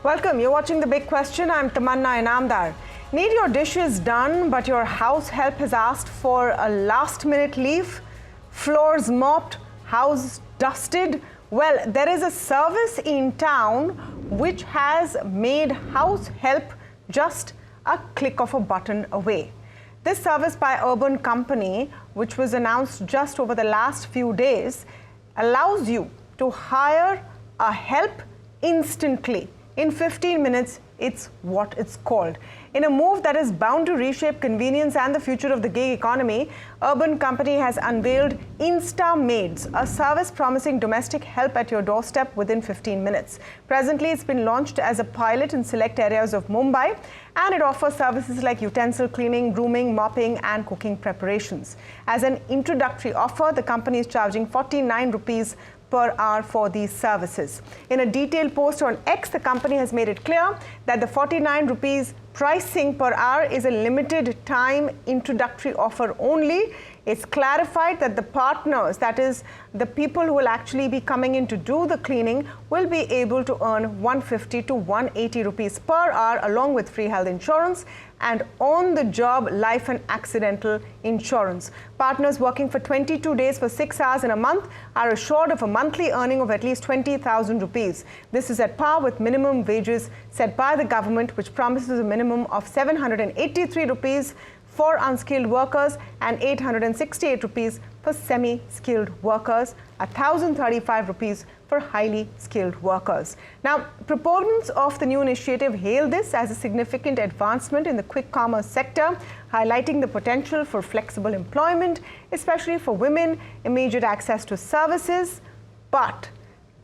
Welcome. You're watching The Big Question. I'm Tamanna Inamdar. Need your dishes done, but your house help has asked for a last-minute leave? Floors mopped, house dusted? Well, there is a service in town which has made house help just a click of a button away. This service by Urban Company, which was announced just over the last few days, allows you to hire a help instantly. In 15 minutes, it's what it's called. In a move that is bound to reshape convenience and the future of the gig economy, Urban Company has unveiled Insta Maids, a service promising domestic help at your doorstep within 15 minutes. Presently, it's been launched as a pilot in select areas of Mumbai, and it offers services like utensil cleaning, grooming, mopping, and cooking preparations. As an introductory offer, the company is charging 49 rupees per hour for these services. In a detailed post on X, the company has made it clear that the 49 rupees pricing per hour is a limited time introductory offer only. It's clarified that the partners, that is the people who will actually be coming in to do the cleaning, will be able to earn 150 to 180 rupees per hour along with free health insurance and on-the-job life and accidental insurance. Partners working for 22 days for 6 hours in a month are assured of a monthly earning of at least 20,000 rupees. This is at par with minimum wages set by the government, which promises a minimum of 783 rupees for unskilled workers and 868 rupees for semi-skilled workers, 1,035 rupees for highly skilled workers. Now, proponents of the new initiative hail this as a significant advancement in the quick commerce sector, highlighting the potential for flexible employment, especially for women, immediate access to services. But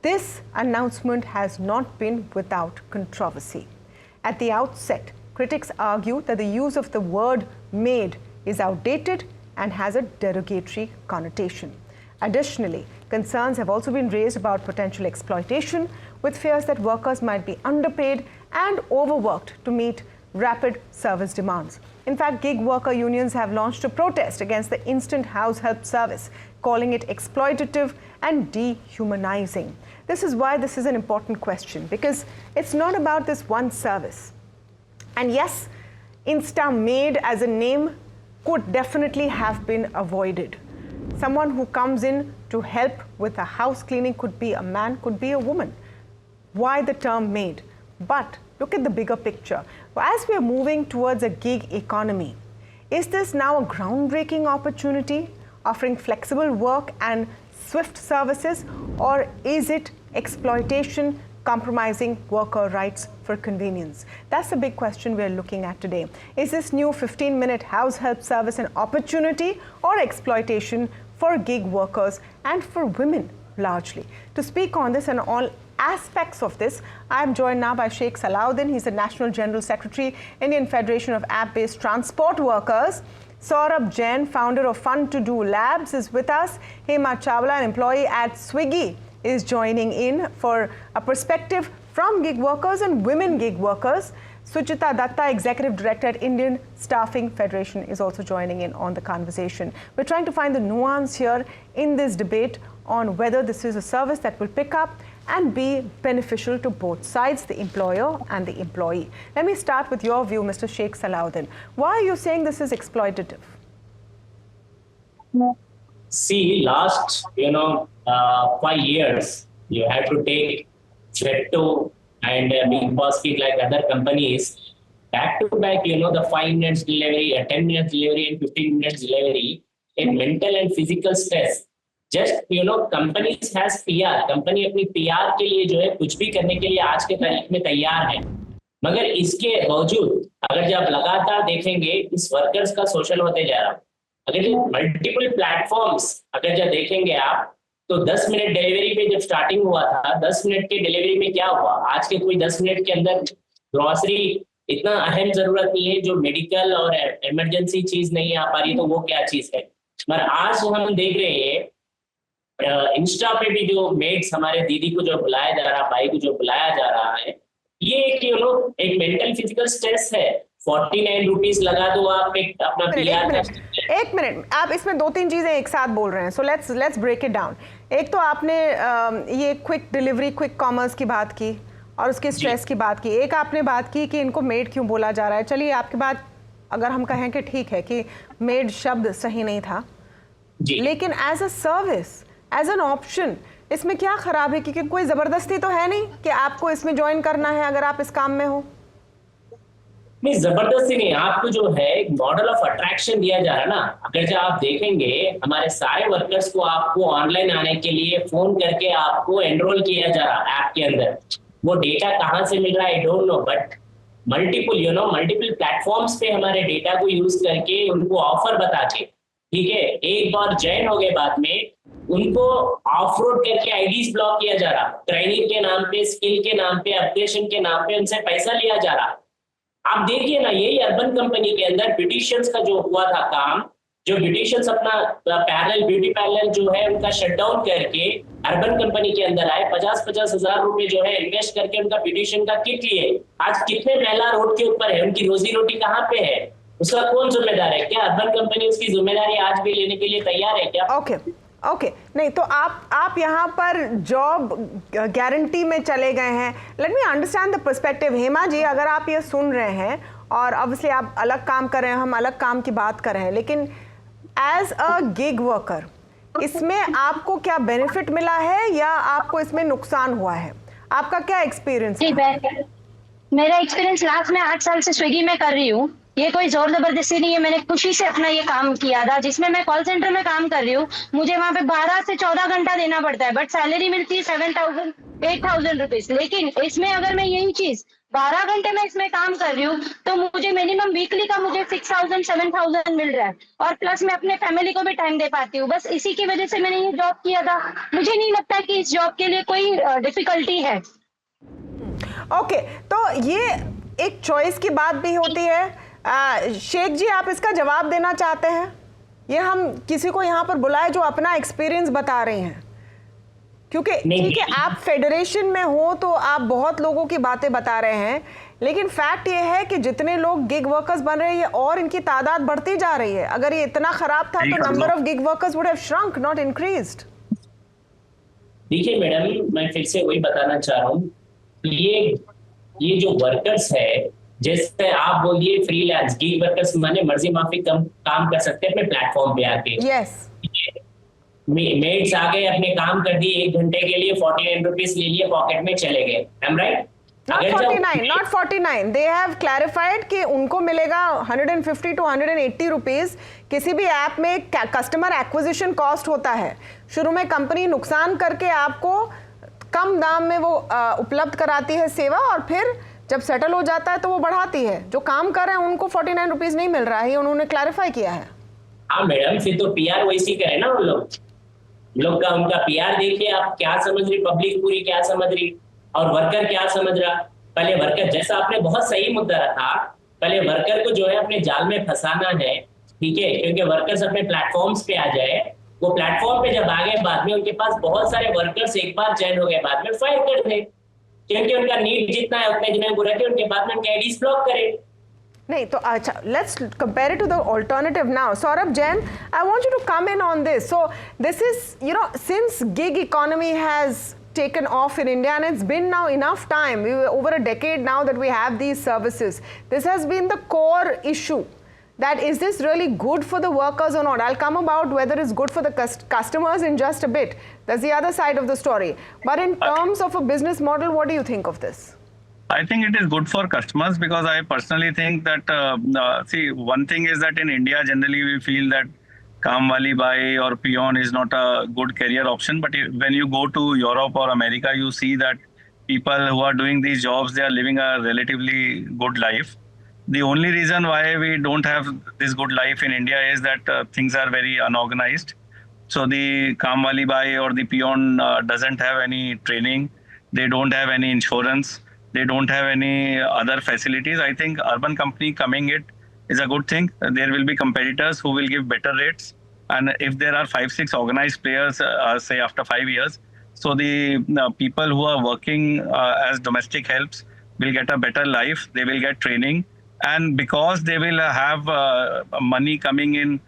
this announcement has not been without controversy. At the outset, critics argue that the use of the word maid is outdated and has a derogatory connotation. Additionally, concerns have also been raised about potential exploitation, with fears that workers might be underpaid and overworked to meet rapid service demands. In fact, gig worker unions have launched a protest against the instant house help service, calling it exploitative and dehumanizing. This is why this is an important question, because it's not about this one service. And yes, Insta Maid as a name could definitely have been avoided. Someone who comes in to help with a house cleaning could be a man, could be a woman. Why the term maid? But look at the bigger picture. As we are moving towards a gig economy, is this now a groundbreaking opportunity, offering flexible work and swift services, or is it exploitation, compromising worker rights for convenience? That's the big question we're looking at today. Is this new 15-minute house help service an opportunity or exploitation for gig workers and for women largely? To speak on this and all aspects of this, I'm joined now by Sheikh Salahuddin. He's the National General Secretary, Indian Federation of App-Based Transport Workers. Saurabh Jain, founder of Fun to Do Labs, is with us. Hema Chawla, an employee at Swiggy, is joining in for a perspective from gig workers and women gig workers. Suchita Datta, Executive Director at Indian Staffing Federation, is also joining in on the conversation. We're trying to find the nuance here in this debate on whether this is a service that will pick up and be beneficial to both sides, the employer and the employee. Let me start with your view, Mr. Sheikh Salahuddin. Why are you saying this is exploitative? See, last 5 years, you have to take Zepto and Big Basket like other companies back to back. The 5 minutes delivery, 10 minutes delivery, and 15 minutes delivery. In mental and physical stress. Just companies has PR. Company अपनी PR के लिए जो है कुछ भी करने के लिए आज के तारीख में तैयार है. मगर इसके बावजूद अगर जब लगातार देखेंगे इस वर्कर्स का शोषण होते जा रहा है. अगर मल्टीपल प्लेटफॉर्म्स अगर जब देखेंगे आप तो 10 मिनट डिलीवरी पे जब स्टार्टिंग हुआ था 10 मिनट के डिलीवरी में क्या हुआ. आज के कोई 10 मिनट के अंदर ग्रोसरी इतना अहम जरूरत नहीं है जो मेडिकल और इमरजेंसी चीज नहीं आ पा रही तो वो क्या चीज है. मगर आज हम देख रहे हैं इंस्टा पे भी जो मेड्स हमारे दीदी को जो बुलाया जा रहा है, भाई को जो बुलाया जा रहा है, ये एक मेंटल फिजिकल स्ट्रेस है. 49 रुपीज लगा दो आप अपना पीआर. एक मिनट, आप इसमें 2-3 चीजें एक साथ बोल रहे हैं, so let's break it down. एक तो आपने ये क्विक डिलीवरी, क्विक कॉमर्स की बात की, और उसके स्ट्रेस की बात की। एक आपने बात की कि इनको मेड क्यों बोला जा रहा है। चलिए आपकी बात अगर हम कहें कि ठीक है कि मेड शब्द सही नहीं था, लेकिन as a service, as an option, इसमें क्या खराब है? क्योंकि कोई जबरदस्ती तो है नहीं कि आपको इसमें ज्वाइन करना है अगर आप इस काम में हो। नहीं, जबरदस्ती नहीं, आपको जो है एक मॉडल ऑफ अट्रैक्शन दिया जा रहा है ना। अगर जब आप देखेंगे हमारे सारे वर्कर्स को आपको ऑनलाइन आने के लिए फोन करके आपको एनरोल किया जा रहा है ऐप के अंदर। वो डेटा कहाँ से मिल रहा है I don't know, but multiple platforms पे हमारे डेटा को यूज करके उनको ऑफर बता के, ठीक है, एक बार ज्वाइन हो गए बाद में उनको ऑफ रोड करके आईडीज ब्लॉक किया जा रहा, ट्रेनिंग के नाम पे, स्किल के नाम पे, अपडेशन के नाम पे उनसे पैसा लिया जा रहा। आप देखिए ना, यही अर्बन कंपनी के अंदर ब्यूटिशियंस का जो हुआ था काम, जो ब्यूटिशियंस अपना पैरेलल ब्यूटी पार्लर जो है उनका शटडाउन करके अर्बन कंपनी के अंदर आए, 50-50 हजार रुपए जो है इन्वेस्ट करके उनका ब्यूटिशियन का किट लिए। आज कितने महिला रोड के ऊपर है, उनकी रोजी रोटी कहाँ पे है, उसका कौन जिम्मेदार है? क्या अर्बन कंपनी उसकी जिम्मेदारी आज भी लेने के लिए तैयार है क्या? ओके, नहीं तो आप यहाँ पर जॉब गारंटी में चले गए हैं। Let me understand the perspective. Hema ji, अगर आप ये सुन रहे हैं और ऑब्वियसली आप अलग काम कर रहे हैं, हम अलग काम की बात कर रहे हैं, लेकिन एज अ गिग वर्कर इसमें आपको क्या बेनिफिट मिला है या आपको इसमें नुकसान हुआ है? आपका क्या एक्सपीरियंस है? मेरा एक्सपीरियंस लास्ट में 8 साल से स्विगी में कर रही हूँ। ये कोई जोर जबरदस्ती नहीं है, मैंने खुशी से अपना ये काम किया था। जिसमें मैं कॉल सेंटर में काम कर रही हूँ, मुझे वहाँ पे 12 से 14 घंटा देना पड़ता है, बट सैलरी मिलती है 7,000 8,000 रुपीज। लेकिन इसमें अगर मैं यही चीज 12 घंटे में इसमें काम कर रही हूँ तो मुझे मिनिमम वीकली का मुझे 6,000 7,000 मिल रहा है, और प्लस मैं अपने फैमिली को भी टाइम दे पाती हूँ। बस इसी की वजह से मैंने ये जॉब किया था। मुझे नहीं लगता कि इस जॉब के लिए कोई डिफिकल्टी है। ओके, तो ये एक चॉइस की बात भी होती है। शेख जी, आप इसका जवाब देना चाहते हैं? ये हम किसी को यहाँ पर बुलाए जो अपना एक्सपीरियंस बता रहे हैं, क्योंकि ठीक है आप फेडरेशन में हो तो आप बहुत लोगों की बातें बता रहे हैं, लेकिन फैक्ट ये है कि जितने लोग गिग वर्कर्स बन रहे हैं और इनकी तादाद बढ़ती जा रही है। अगर ये इतना खराब था तो number of gig workers would have shrunk, not increased. देखिए मैडम, मैं फिर से वही बताना चाह रहा हूँ, ये जो वर्कर्स है, जैसे आप बोलिए फ्रीलांस गिग वर्कर्स माने मर्जी माफी कम काम कर सकते हैं अपने प्लेटफॉर्म पे आके। यस, मेड्स आ गए, अपने काम कर दिए, 1 घंटे के लिए 49 रुपीज ले लिए, पॉकेट में चले गए। I am right? not 49, they have clarified कि उनको मिलेगा 150 to 180 रुपीज। किसी भी ऐप में कस्टमर एक्विजिशन कॉस्ट होता है, शुरू में कंपनी नुकसान करके आपको कम दाम में वो उपलब्ध कराती है सेवा, और फिर जब सेटल हो जाता है तो वो बढ़ाती है। जो काम कर रहे हैं उनको 49 रुपीज नहीं मिल रहा है, उन्होंने क्लैरिफाई किया है। हाँ मैडम, फिर तो पीआर वैसी करे ना उन लोग का, उनका पीआर देखिए आप, क्या समझ रही पब्लिक, पूरी क्या समझ रही, और वर्कर क्या समझ रहा। पहले वर्कर, जैसा आपने बहुत सही मुद्दा रखा, पहले वर्कर को जो है अपने जाल में फंसाना है, ठीक है, क्योंकि वर्कर्स अपने प्लेटफॉर्म्स पे आ जाए, वो प्लेटफॉर्म पे जब आ गए बाद में उनके पास बहुत सारे वर्कर्स एक बार ज्वाइन हो गए बाद में फायर कर दे, क्योंकि उनका नीड जितना है उतने दिन को रखे, उनके बाद में उनके आईडीज ब्लॉक करे। नहीं तो अच्छा, let's compare it to the alternative now. Saurabh Jain, I want you to come in on this. So this is, you know, since gig economy has taken off in India, and it's been now enough time, over a decade now that we have these services. This has been the core issue, that is this really good for the workers or not? I'll come about whether it's good for the customers in just a bit. That's the other side of the story. But in terms of a business model, what do you think of this? I think it is good for customers, because I personally think that, see, one thing is that in India, generally we feel that Kamwali Bai or peon is not a good career option. But when you go to Europe or America, you see that people who are doing these jobs, they are living a relatively good life. The only reason why we don't have this good life in India is that things are very unorganized. So the Kamwali Bai or the peon doesn't have any training. They don't have any insurance. They don't have any other facilities. I think urban company coming it is a good thing. There will be competitors who will give better rates. And if there are 5-6 organized players, say after 5 years, so the people who are working as domestic helps will get a better life. They will get training. And because they will have money coming in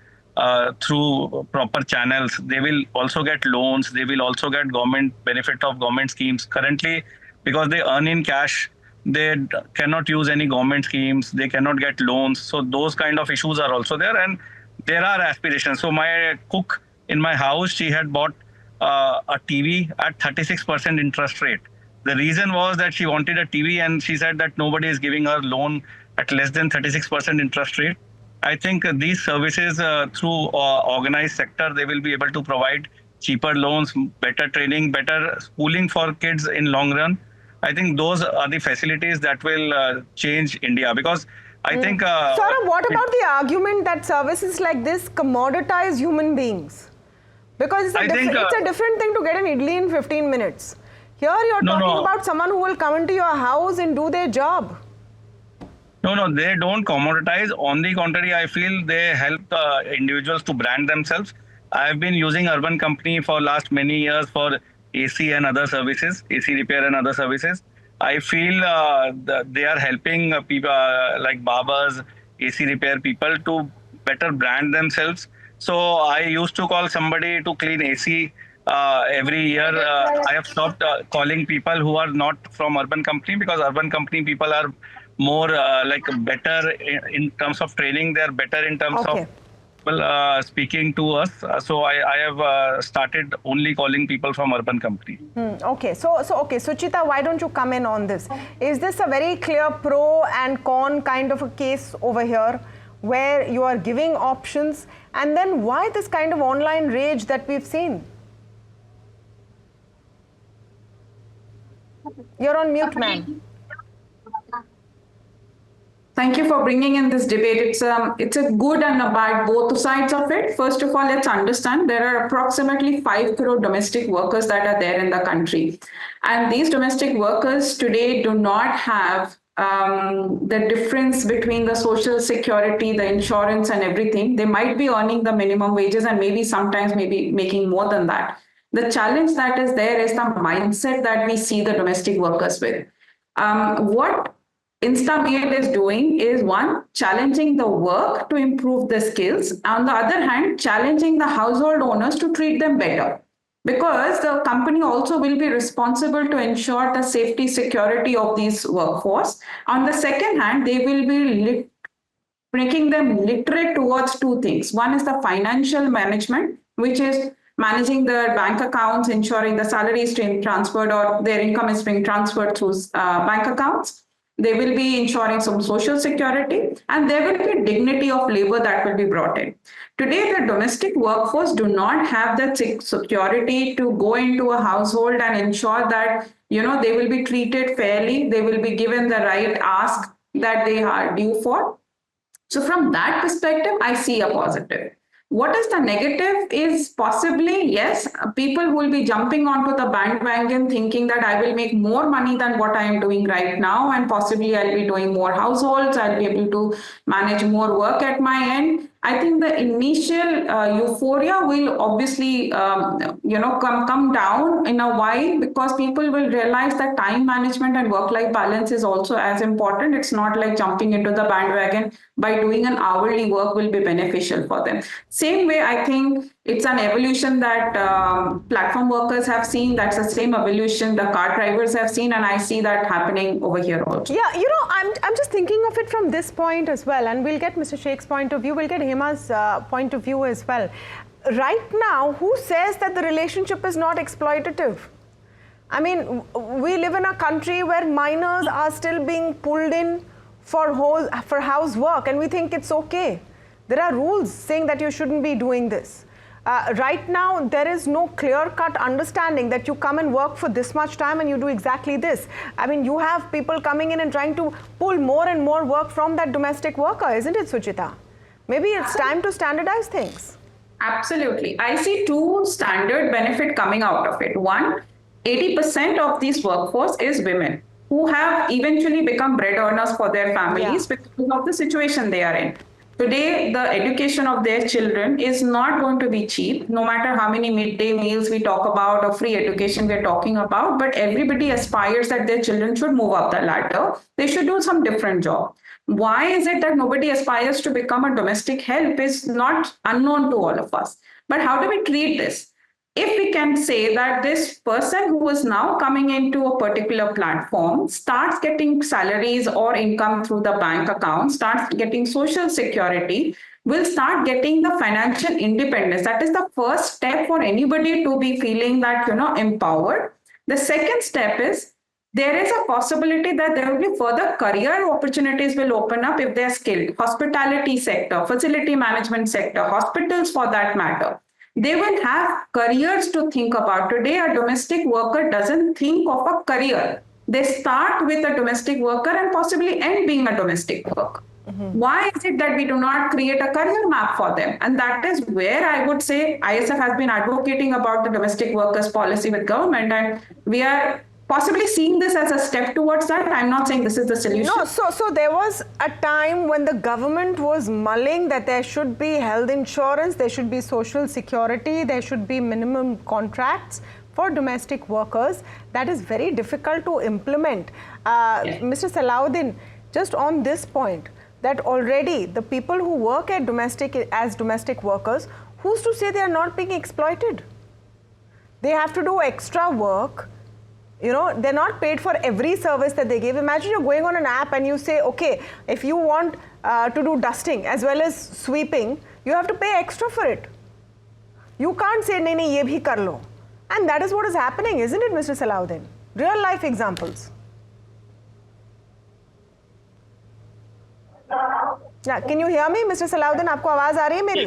through proper channels, they will also get loans. They will also get government benefit of government schemes. Currently, because they earn in cash. They cannot use any government schemes. They cannot get loans. So those kind of issues are also there, and there are aspirations. So my cook in my house, she had bought a TV at 36% interest rate. The reason was that she wanted a TV, and she said that nobody is giving her loan at less than 36% interest rate. I think these services through organized sector, they will be able to provide cheaper loans, better training, better schooling for kids in long run. I think those are the facilities that will change India, because I think. Saurabh, what about the argument that services like this commoditize human beings? Because it's a different thing to get an idli in 15 minutes. Here you're talking about someone who will come into your house and do their job. No, they don't commoditize. On the contrary, I feel they help individuals to brand themselves. I've been using Urban Company for last many years for AC and other services, AC repair and other services. I feel they are helping people like barbers, AC repair people to better brand themselves. So I used to call somebody to clean AC every year. I have stopped calling people who are not from Urban Company, because Urban Company people are more like better in terms of training. They are better in terms of speaking to us. So I have started only calling people from Urban Company. Okay, so Suchita, why don't you come in on this? Is this a very clear pro and con kind of a case over here, where you are giving options, and then why this kind of online rage that we've seen? You're on mute, ma'am. Thank you for bringing in this debate. It's a good and a bad, both sides of it. First of all, let's understand there are approximately 5 crore domestic workers that are there in the country. And these domestic workers today do not have the difference between the social security, the insurance and everything. They might be earning the minimum wages and maybe sometimes making more than that. The challenge that is there is the mindset that we see the domestic workers with. What Insta Maid is doing is, one, challenging the work to improve the skills. On the other hand, challenging the household owners to treat them better, because the company also will be responsible to ensure the safety, security of these workforce. On the second hand, they will be making them literate towards two things. One is the financial management, which is managing their bank accounts, ensuring the salary is being transferred or their income is being transferred through bank accounts. They will be ensuring some social security, and there will be dignity of labor that will be brought in. Today, the domestic workforce do not have the security to go into a household and ensure that, they will be treated fairly, they will be given the right ask that they are due for. So from that perspective, I see a positive. What is the negative is possibly, yes, people will be jumping onto the bandwagon thinking that I will make more money than what I am doing right now, and possibly I'll be doing more households, I'll be able to manage more work at my end. I think the initial euphoria will obviously, come down in a while, because people will realize that time management and work-life balance is also as important. It's not like jumping into the bandwagon by doing an hourly work will be beneficial for them. Same way, I think it's an evolution that platform workers have seen. That's the same evolution the car drivers have seen, and I see that happening over here also. Yeah, I'm just thinking of it from this point as well, and we'll get Mr. Sheikh's point of view, we'll get Hema's point of view as well. Right now, who says that the relationship is not exploitative? I mean, we live in a country where minors are still being pulled in for housework, and we think it's okay. There are rules saying that you shouldn't be doing this. Right now, there is no clear-cut understanding that you come and work for this much time and you do exactly this. I mean, you have people coming in and trying to pull more and more work from that domestic worker, isn't it, Suchita? Maybe it's time to standardize things. Absolutely. I see two standard benefit coming out of it. One, 80% of this workforce is women who have eventually become bread earners for their families because of the situation they are in. Today, the education of their children is not going to be cheap, no matter how many midday meals we talk about or free education we're talking about, but everybody aspires that their children should move up the ladder. They should do some different job. Why is it that nobody aspires to become a domestic help is not unknown to all of us. But how do we treat this? if we can say that this person who is now coming into a particular platform starts getting salaries or income through the bank account, starts getting social security, will start getting the financial independence. That is the first step for anybody to be feeling that, empowered. The second step is there is a possibility that there will be further career opportunities will open up if they're skilled. Hospitality sector, facility management sector, hospitals for that matter. They will have careers to think about. Today, a domestic worker doesn't think of a career. They start with a domestic worker and possibly end being a domestic worker. Why is it that we do not create a career map for them? And that is where I would say ISF has been advocating about the domestic workers policy with government, and we are possibly seeing this as a step towards that. I'm not saying this is the solution. No, so there was a time when the government was mulling that there should be health insurance, there should be social security, there should be minimum contracts for domestic workers. That is very difficult to implement. Mr. Salahuddin, just on this point, that already the people who work at as domestic workers, who's to say they are not being exploited? They have to do extra work. They're not paid for every service that they give. Imagine you're going on an app and you say, okay, if you want to do dusting as well as sweeping, you have to pay extra for it. You can't say, nahi, ye bhi kar lo. And that is what is happening, isn't it, Mr. Salahuddin? Real life examples. Yeah, can you hear me, Mr. Salahuddin? आपको आवाज आ रही है मेरी?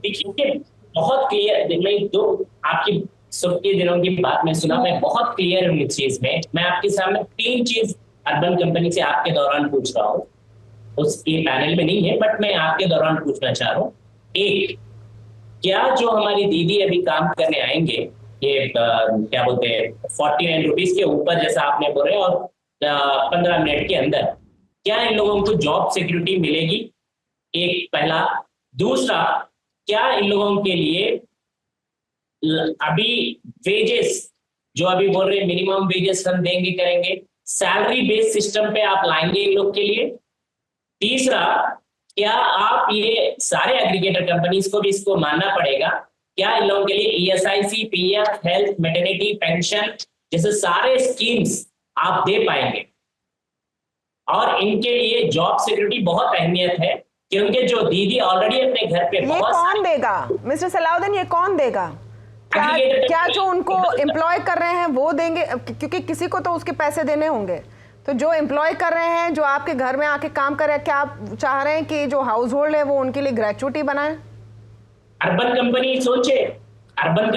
देखिए, बहुत clear, मैं दो आपकी सबके दिनों की बात में सुना, मैं बहुत क्लियर हूँ इस चीज में। मैं आपके सामने 3 चीज अर्बन कंपनी से आपके दौरान पूछ रहा हूँ, उसके पैनल में नहीं है, बट मैं आपके दौरान पूछना चाह रहा हूँ। एक, क्या जो हमारी दीदी अभी काम करने आएंगे, ये क्या बोलते हैं 49 रुपीज के ऊपर जैसा आपने बोले, और 15 मिनट के अंदर, क्या इन लोगों को जॉब सिक्योरिटी मिलेगी? एक पहला। दूसरा, क्या इन लोगों के लिए अभी वेजेस जो अभी बोल रहे हैं मिनिमम वेजेस हम देंगे करेंगे, सैलरी बेस्ड सिस्टम पे आप लाएंगे इन लोग के लिए? तीसरा, क्या आप ये सारे एग्रीगेटर कंपनीज को भी इसको मानना पड़ेगा, क्या इन लोगों के लिए ESIC, PF, health, maternity, pension जैसे सारे स्कीम्स आप दे पाएंगे? और इनके लिए जॉब सिक्योरिटी बहुत अहमियत है, क्योंकि जो दीदी ऑलरेडी अपने घर पे ये कौन देगा मिस्टर सलाहुद्दीन? ये कौन देगा? क्या जो उनको एम्प्लॉय कर रहे हैं वो देंगे? क्योंकि किसी को तो उसके पैसे देने होंगे। तो जो एम्प्लॉय कर रहे हैं, जो आपके घर में आके काम कर रहे हैं, क्या आप चाह रहे हैं कि जो हाउस होल्ड है वो उनके लिए ग्रेचुइटी बनाए? अर्बन कंपनी सोचे, अर्बन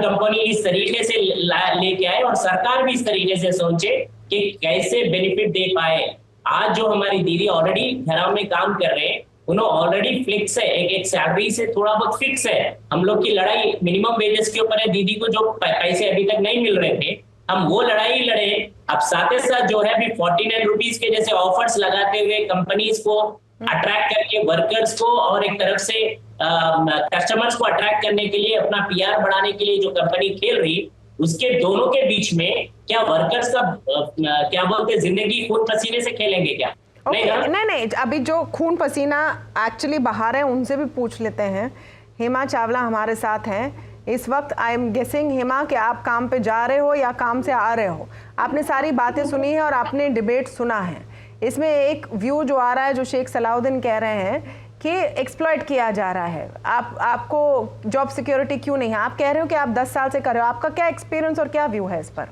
कंपनी इस तरीके से लेके आए, और सरकार भी इस तरीके से सोचे कि कैसे बेनिफिट दे पाए। आज जो हमारी दीदी ऑलरेडी घरों में काम कर रहे हैं, उन्हें ऑलरेडी फिक्स है, एक सैलरी से थोड़ा बहुत फिक्स है। हम लोग की लड़ाई मिनिमम वेजेस के ऊपर है। दीदी को जो पैसे अभी तक नहीं मिल रहे थे, हम वो लड़ाई लड़े। अब साथ ही साथ जो है अभी 49 रुपीज के जैसे ऑफर्स लगाते हुए कंपनीज को अट्रैक्ट करके, वर्कर्स को, और एक तरफ से कस्टमर्स को अट्रैक्ट करने के लिए, अपना पीआर बढ़ाने के लिए जो कंपनी खेल रही, उसके दोनों के बीच में क्या वर्कर्स का क्या बोलते हैं जिंदगी खून पसीने से खेलेंगे क्या? नहीं, अभी जो खून पसीना एक्चुअली बाहर है उनसे भी पूछ लेते हैं। हेमा चावला हमारे साथ हैं इस वक्त। आई एम गेसिंग हेमा कि आप काम पे जा रहे हो या काम से आ रहे हो। आपने सारी बातें सुनी है और आपने डिबेट सुना है। इसमें एक व्यू जो आ रहा है, जो शेख सलाहुद्दीन कह रहे हैं कि एक्सप्लॉइट किया जा रहा है। आपको जॉब सिक्योरिटी क्यों नहीं है? आप कह रहे हो कि आप 10 साल से कर रहे हो। आपका क्या एक्सपीरियंस और क्या व्यू है इस पर?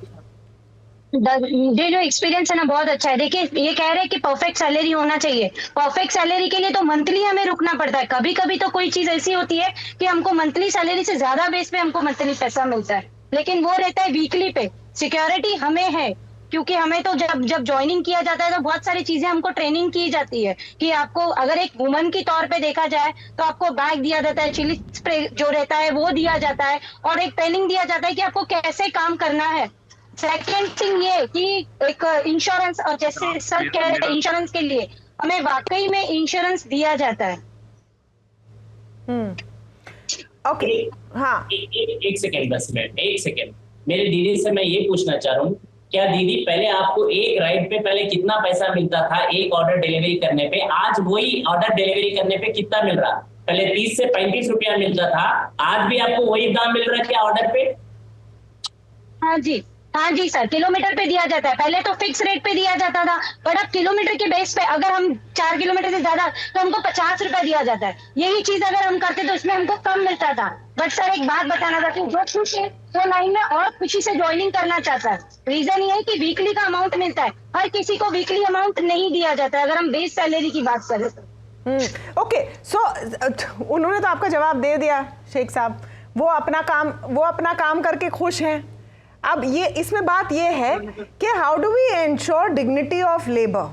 ये जो एक्सपीरियंस है ना बहुत अच्छा है। देखिए, ये कह रहे हैं कि परफेक्ट सैलरी होना चाहिए। परफेक्ट सैलरी के लिए तो मंथली हमें रुकना पड़ता है। कभी कभी तो कोई चीज ऐसी होती है कि हमको मंथली सैलरी से ज्यादा बेस पे हमको मंथली पैसा मिलता है, लेकिन वो रहता है वीकली पे। सिक्योरिटी हमें है, क्योंकि हमें तो जब ज्वाइनिंग किया जाता है तो बहुत सारी चीजें हमको ट्रेनिंग की जाती है कि आपको, अगर एक वुमन की तौर पे देखा जाए तो आपको बैग दिया जाता है, चिली स्प्रे जो रहता है वो दिया जाता है, और एक ट्रेनिंग दिया जाता है कि आपको कैसे काम करना है। सेकेंड थिंग ये कि एक इंश्योरेंस, और जैसे सर कह रहे इंश्योरेंस के लिए हमें वाकई में इंश्योरेंस दिया जाता है। ओके, हाँ, एक सेकेंड, 10 मिनट, एक सेकेंड। मेरे दीदी से मैं ये पूछना चाह रहा हूँ, क्या दीदी पहले आपको एक राइड पे पहले कितना पैसा मिलता था एक ऑर्डर डिलीवरी करने पे? आज वही ऑर्डर डिलीवरी करने पे कितना मिल रहा? पहले 30 से 35 रुपया मिलता था, आज भी आपको वही दाम मिल रहा है क्या ऑर्डर पे? हाँ जी सर, किलोमीटर पे दिया जाता है। पहले तो फिक्स रेट पे दिया जाता था, पर अब किलोमीटर के बेस पे अगर हम 4 किलोमीटर से ज्यादा तो हमको 50 रुपया दिया जाता है। यही चीज अगर हम करते तो उसमें हमको कम मिलता था। बट सर एक बात बताना चाहती हूँ, जो खुश है तो लाइन में और खुशी से ज्वाइनिंग करना चाहता है। रीजन ये है कि वीकली का अमाउंट मिलता है, हर किसी को वीकली अमाउंट नहीं दिया जाता है अगर हम बेस सैलरी की बात करें तो। ओके, सो उन्होंने तो आपका जवाब दे दिया शेख साहब, वो अपना काम करके खुश हैं। अब ये इसमें बात ये है कि how do we ensure dignity of labour?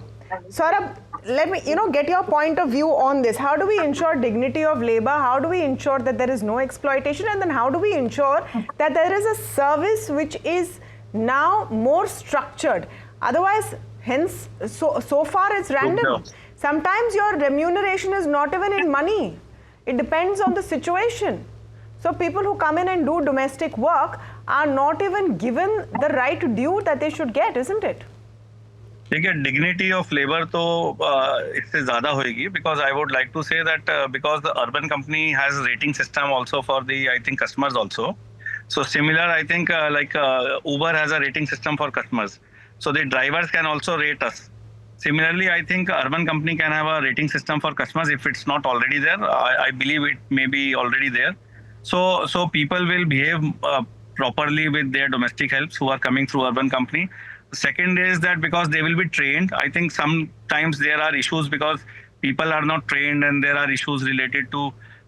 Saurabh, let me get your point of view on this. How do we ensure dignity of labor? How do we ensure that there is no exploitation? And then how do we ensure that there is a service which is now more structured? Otherwise, hence, so far it's random. Sometimes your remuneration is not even in money. It depends on the situation. So people who come in and do domestic work are not even given the right due that they should get, isn't it? ठीक है, dignity of labour तो इससे ज्यादा होगी, because I would like to say that because the Urban Company has rating system also for the I think customers also. So similar, I think like Uber has a rating system for customers, so the drivers can also rate us. Similarly, I think urban company can have a rating system for customers if it's not already there. I believe it may be already there. So people will behave properly with their domestic helps who are coming through urban company. Second is that because they will be trained, I think sometimes there are issues because people are not trained and there are issues related to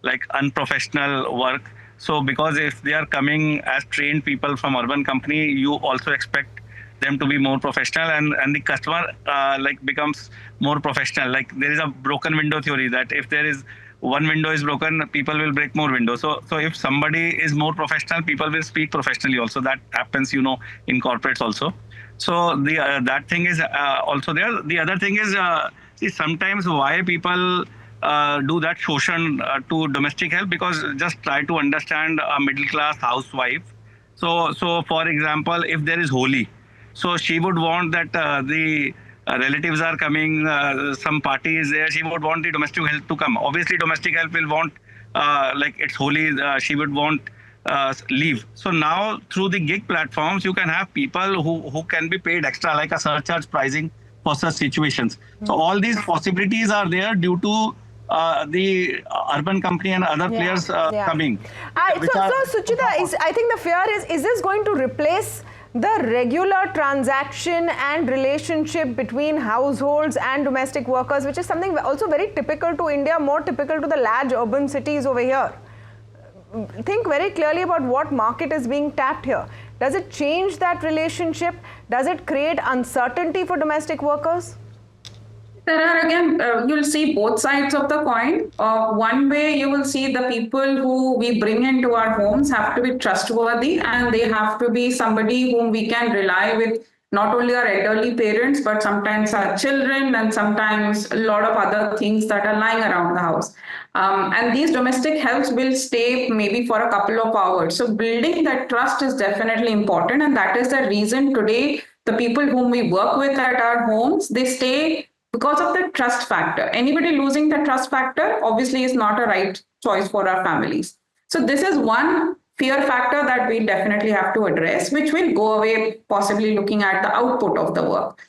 like unprofessional work. So because if they are coming as trained people from urban company, you also expect them to be more professional, and the customer like becomes more professional. Like there is a broken window theory that if there is one window is broken, people will break more windows. So if somebody is more professional, people will speak professionally also. That happens, in corporates also. So the that thing is also there. The other thing is see sometimes why people do that shoshan to domestic help, because just try to understand a middle class housewife. So for example, if there is Holi, so she would want that the relatives are coming, some party is there, she would want the domestic help to come. Obviously domestic help will want like it's Holi, she would want leave. So now through the gig platforms, you can have people who can be paid extra, like a surcharge pricing for such situations. So all these possibilities are there due to the urban company and other players coming. So Suchita, I think the fear is this going to replace the regular transaction and relationship between households and domestic workers, which is something also very typical to India, more typical to the large urban cities over here? Think very clearly about what market is being tapped here. Does it change that relationship? Does it create uncertainty for domestic workers? There are again, you'll see both sides of the coin. One way you will see the people who we bring into our homes have to be trustworthy, and they have to be somebody whom we can rely with, not only our elderly parents, but sometimes our children and sometimes a lot of other things that are lying around the house. And these domestic helps will stay maybe for a couple of hours. So building that trust is definitely important. And that is the reason today, the people whom we work with at our homes, they stay because of the trust factor. Anybody losing the trust factor obviously is not a right choice for our families. So this is one fear factor that we definitely have to address, which will go away possibly looking at the output of the work.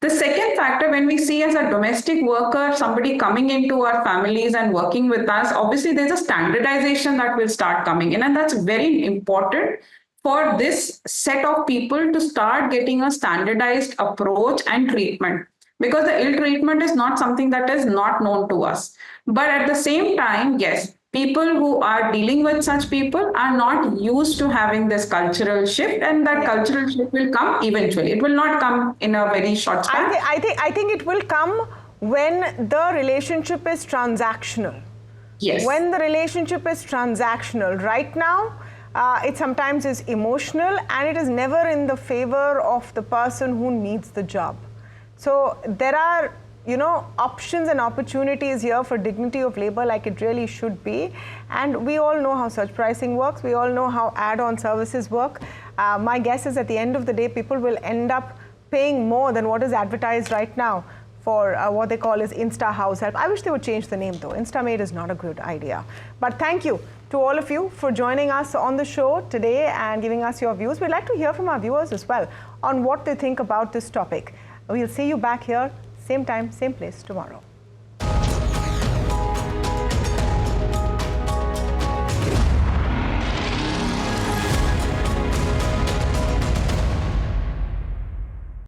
The second factor, when we see as a domestic worker, somebody coming into our families and working with us, obviously there's a standardization that will start coming in, and that's very important for this set of people to start getting a standardized approach and treatment. Because the ill treatment is not something that is not known to us. But at the same time, yes, people who are dealing with such people are not used to having this cultural shift, and that cultural shift will come eventually. It will not come in a very short span. I think it will come when the relationship is transactional. Yes. When the relationship is transactional. Right now, it sometimes is emotional, and it is never in the favor of the person who needs the job. So there are, options and opportunities here for dignity of labor like it really should be. And we all know how surge pricing works. We all know how add-on services work. My guess is at the end of the day, people will end up paying more than what is advertised right now for what they call is Insta House Help. I wish they would change the name though. Insta Maid is not a good idea. But thank you to all of you for joining us on the show today and giving us your views. We'd like to hear from our viewers as well on what they think about this topic. We'll see you back here, same time, same place tomorrow.